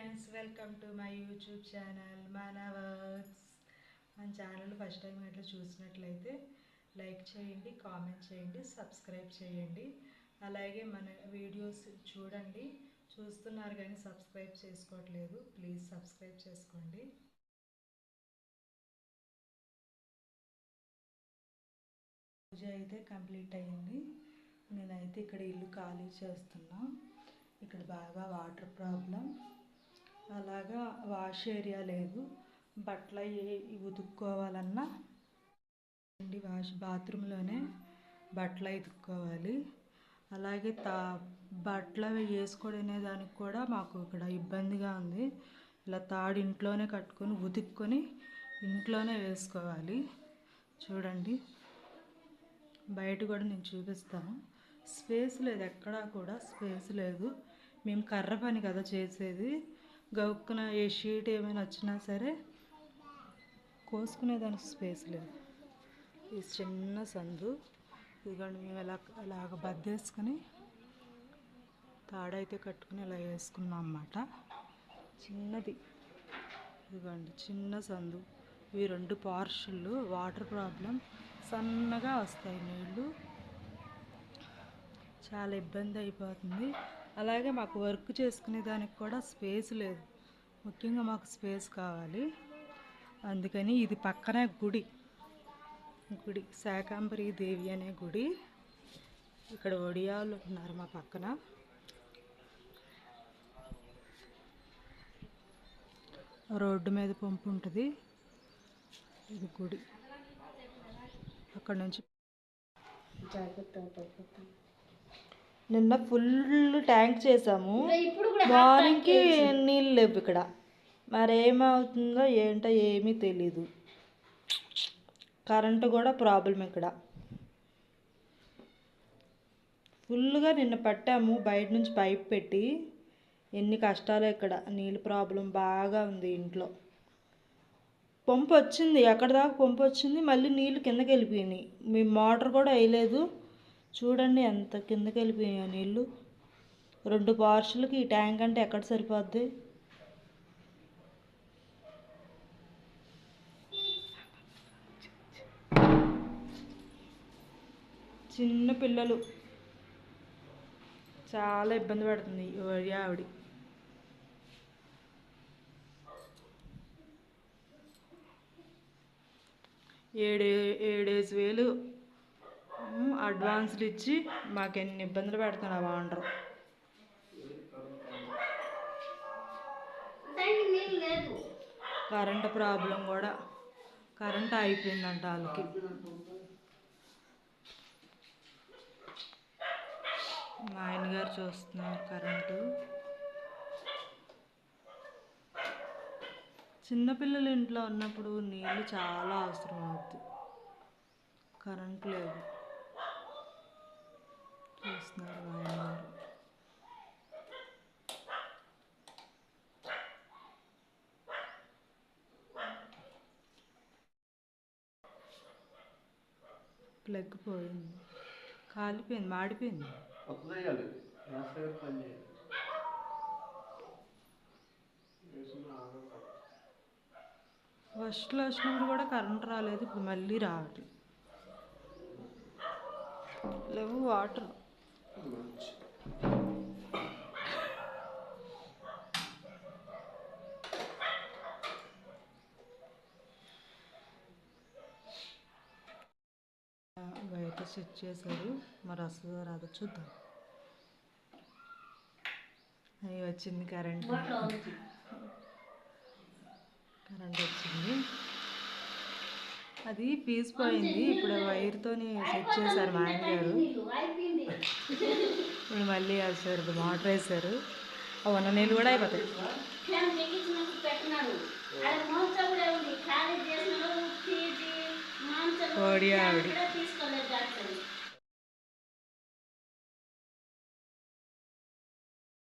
Friends, welcome to my YouTube channel మన works. మన channel first time అట్లా చూసినట్లయితే లైక్ చేయండి, కామెంట్ చేయండి, సబ్స్క్రైబ్ చేయండి. అలాగే మన వీడియోస్ చూడండి. చూస్తున్నారు కానీ సబ్స్క్రైబ్ చేసుకోవట్లేదు, ప్లీజ్ సబ్స్క్రైబ్ చేసుకోండి. పూజ అయితే కంప్లీట్ అయ్యింది. నేనైతే ఇక్కడ ఇల్లు ఖాళీ చేస్తున్నా. ఇక్కడ బాగా వాటర్ ప్రాబ్లం, అలాగా వాష్ ఏరియా లేదు. బట్టలు ఉతుక్కోవాలన్నా బాత్రూంలోనే బట్టలు ఉతుక్కోవాలి. అలాగే బట్టలు వేసుకునే దానికి కూడా మాకు ఇక్కడ ఇబ్బందిగా ఉంది. ఇలా తాడు ఇంట్లోనే కట్టుకొని ఉతుక్కొని ఇంట్లోనే వేసుకోవాలి. చూడండి, బయట కూడా నేను చూపిస్తాను. స్పేస్ లేదు, ఎక్కడా కూడా స్పేస్ లేదు. మేము కర్ర పని కదా చేసేది, గౌక్కున ఏ షీట్ ఏమైనా వచ్చినా సరే కోసుకునేదానికి స్పేస్ లేదు. ఈ చిన్న సందు ఇదిగోండి, మేము ఇలాగ బద్దేసుకొని తాడైతే కట్టుకుని ఇలా వేసుకున్నాం అన్నమాట. చిన్నది ఇదిగోండి, చిన్న సందు. ఇవి 2 పార్షులు. వాటర్ ప్రాబ్లం, సన్నగా వస్తాయి నీళ్ళు, చాలా ఇబ్బంది అయిపోతుంది. అలాగే మాకు వర్క్ చేసుకునే దానికి కూడా స్పేస్ లేదు. ముఖ్యంగా మాకు స్పేస్ కావాలి. అందుకని ఇది పక్కనే గుడి శాకాంబరి దేవి అనే గుడి. ఇక్కడ ఒడియాలు ఉన్నారు మా పక్కన. రోడ్డు మీద పంపు ఉంటుంది, ఇది గుడి. అక్కడ నుంచి నిన్న ఫుల్ ట్యాంక్ చేసాము. మార్నింగ్కి నీళ్ళు లేవు ఇక్కడ. మరేమవుతుందో ఏంటో ఏమీ తెలీదు. కరెంటు కూడా ప్రాబ్లం ఇక్కడ. ఫుల్గా నిన్న పట్టాము బయట నుంచి పైప్ పెట్టి. ఎన్ని కష్టాలు ఇక్కడ. నీళ్ళు ప్రాబ్లం బాగా ఉంది ఇంట్లో. పంపు వచ్చింది, ఎక్కడ దాకా పంపు వచ్చింది, మళ్ళీ నీళ్ళు కిందకి వెళ్ళిపోయినాయి. మేము మోటార్ కూడా వేయలేదు. చూడండి ఎంత కిందకి వెళ్ళిపోయాయి నీళ్ళు. 2 పార్షులకి ఈ ట్యాంక్ అంటే ఎక్కడ సరిపోద్ది. చిన్న పిల్లలు చాలా ఇబ్బంది పడుతుంది ఆవిడ. ఏడేసి వేలు అడ్వాన్స్లు ఇచ్చి మాకు ఎన్ని ఇబ్బందులు పెడుతున్నా వాండరు. కరెంటు ప్రాబ్లం కూడా, కరెంటు అయిపోయిందంట వాళ్ళకి. మా ఆయనగారు చూస్తున్నారు కరెంటు. చిన్నపిల్లలు ఇంట్లో ఉన్నప్పుడు నీళ్ళు చాలా అవసరం అవుతుంది. కరెంటు లేదు, చూస్తున్నారు మా ఆయనగారు. ప్లగ్ పోయింది, కాలిపోయింది, మాడిపోయింది. ఫస్ట్లో వచ్చినప్పుడు కూడా కరెంట్ రాలేదు, ఇప్పుడు మళ్ళీ రావట్లేదు. లేవు వాటర్. బయట సెట్ చేశారు, మరి వస్తుందో రాదో చూద్దాం. అవి వచ్చింది కరెంట్ వచ్చింది. అది పీస్ పోయింది. ఇప్పుడు వైర్తోని సెట్ చేశారు మా ఆయన గారు. ఇప్పుడు మళ్ళీ వేసారు, మోటార్ వేసారు. ఉన్న నీళ్ళు కూడా అయిపోతాయి. ఓడి ఆవిడ